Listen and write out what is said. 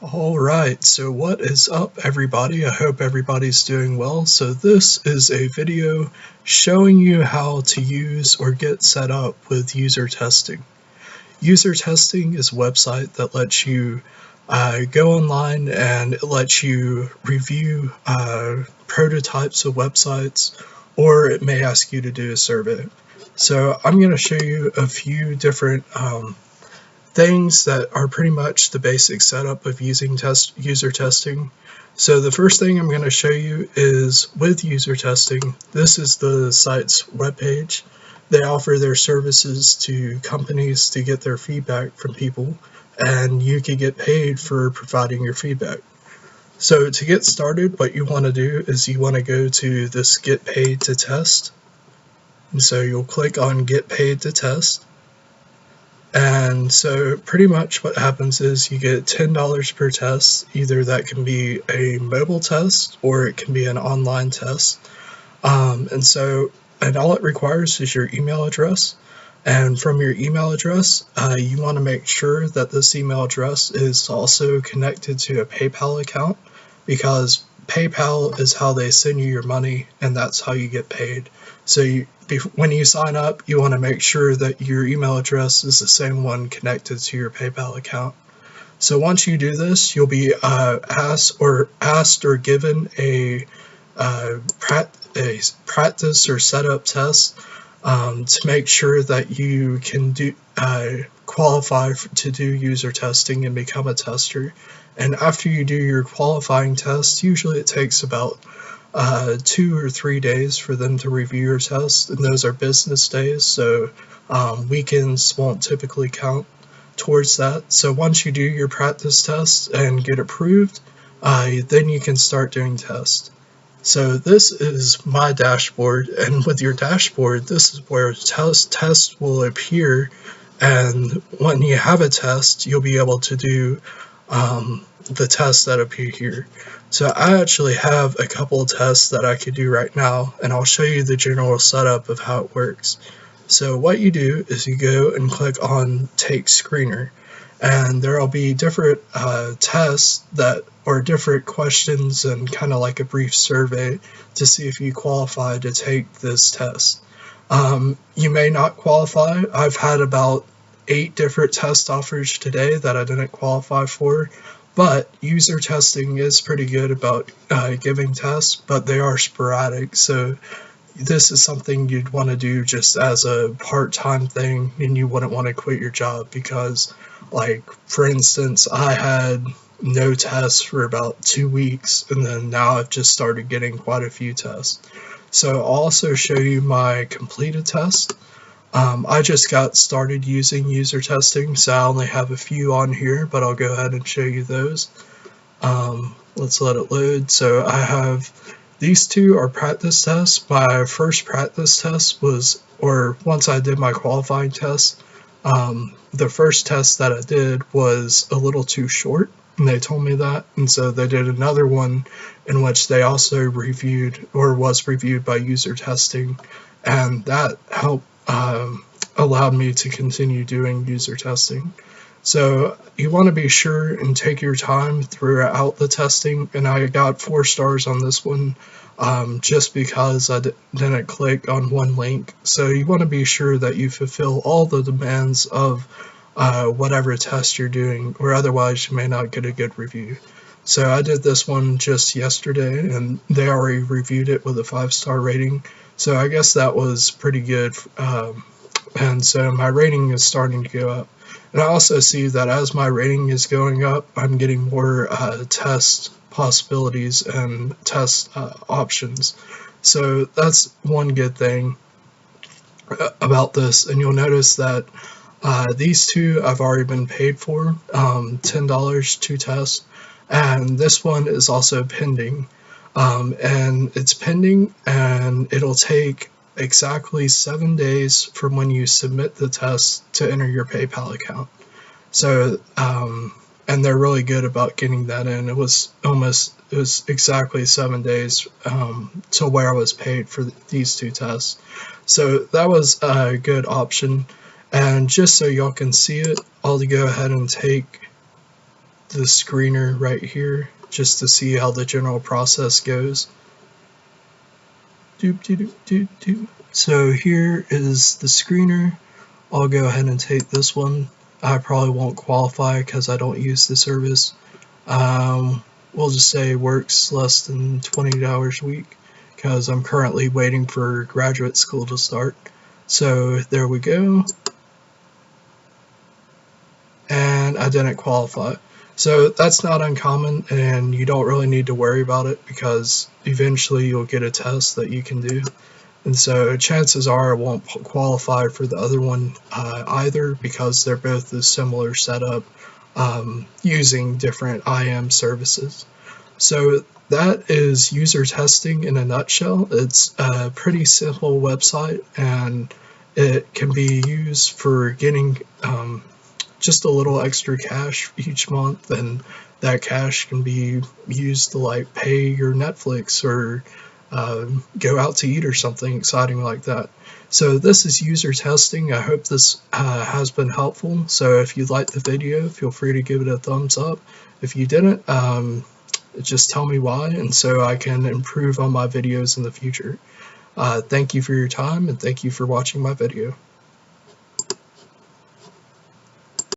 Alright, so what is up everybody? I hope everybody's doing well. So this is a video showing you how to use or get set up with user testing. User testing is a website that lets you go online and it lets you review prototypes of websites, or it may ask you to do a survey. So I'm going to show you a few different things that are pretty much the basic setup of using user testing. So the first thing I'm going to show you is with user testing. This is the site's webpage. They offer their services to companies to get their feedback from people, and you can get paid for providing your feedback. So to get started, what you want to do is you want to go to this Get Paid to Test. And so you'll click on Get Paid to Test. And so pretty much what happens is you get $10 per test. Either that can be a mobile test or it can be an online test. And all it requires is your email address. And from your email address, you want to make sure that this email address is also connected to a PayPal account, because PayPal is how they send you your money and that's how you get paid. So when you sign up, you want to make sure that your email address is the same one connected to your PayPal account. So once you do this, you'll be asked or given a practice or setup test to make sure that you can qualify to do user testing and become a tester. And after you do your qualifying test, usually it takes about 2 or 3 days for them to review your test, and those are business days, so weekends won't typically count towards that. So once you do your practice test and get approved, then you can start doing tests. So this is my dashboard, and with your dashboard, this is where tests will appear, and when you have a test, you'll be able to do the tests that appear here. So I actually have a couple of tests that I could do right now, and I'll show you the general setup of how it works. So what you do is you go and click on Take Screener, and there'll be different tests or different questions and kind of like a brief survey to see if you qualify to take this test. You may not qualify. I've had about 8 different test offers today that I didn't qualify for. But user testing is pretty good about giving tests, but they are sporadic. So this is something you'd want to do just as a part-time thing, and you wouldn't want to quit your job because, like, for instance, I had no tests for about 2 weeks, and then now I've just started getting quite a few tests. So I'll also show you my completed test. I just got started using user testing, so I only have a few on here, but I'll go ahead and show you those. Let's let it load. So I have these 2 are practice tests. My first practice test was, or once I did my qualifying test, the first test that I did was a little too short, and they told me that, and so they did another one in which they also reviewed, or was reviewed by user testing, and that helped allowed me to continue doing user testing. So you want to be sure and take your time throughout the testing, and I got 4 stars on this one just because I didn't click on one link. So you want to be sure that you fulfill all the demands of whatever test you're doing, or otherwise you may not get a good review. So I did this one just yesterday, and they already reviewed it with a 5-star rating. So I guess that was pretty good, and so my rating is starting to go up. And I also see that as my rating is going up, I'm getting more test possibilities and test options. So that's one good thing about this. And you'll notice that these 2 I've already been paid for, $10 to test, and this one is also pending. And it's pending, and it'll take exactly 7 days from when you submit the test to enter your PayPal account. So, and they're really good about getting that in. It was exactly 7 days to where I was paid for these 2 tests. So that was a good option. And just so y'all can see it, I'll go ahead and take the screener right here just to see how the general process goes. So here is the screener. I'll go ahead and take this one. I probably won't qualify because I don't use the service. We'll just say works less than 20 hours a week because I'm currently waiting for graduate school to start. So there we go. And I didn't qualify. So that's not uncommon, and you don't really need to worry about it because eventually you'll get a test that you can do. And so chances are I won't qualify for the other one either because they're both a similar setup using different IM services. So that is user testing in a nutshell. It's a pretty simple website, and it can be used for getting just a little extra cash each month, and that cash can be used to like pay your Netflix or go out to eat or something exciting like that. So this is user testing. I hope this has been helpful. So if you liked the video, feel free to give it a thumbs up. If you didn't, just tell me why, and so I can improve on my videos in the future. Thank you for your time, and thank you for watching my video.